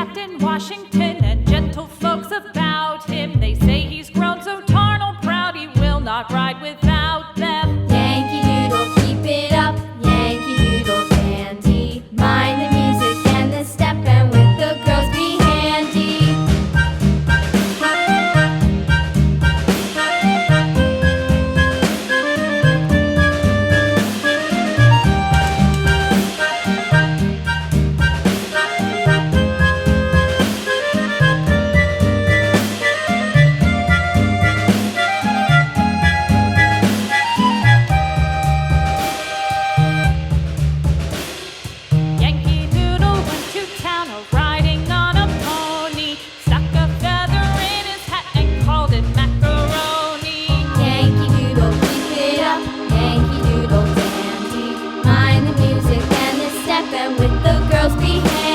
Captain Washington and gentle folks about him. They say he's grown so tarnal proud he will not ride without them. Yankee Doodle, keep it up, Yankee Doodle dandy. Mind the music and the step, and with the girls be handy. Yankee Doodle went to town riding on a pony, stuck a feather in his hat and called it macaroni. Yankee Doodle, keep it up, Yankee Doodle dandy. Mind the music and the step, and with the girls be handy.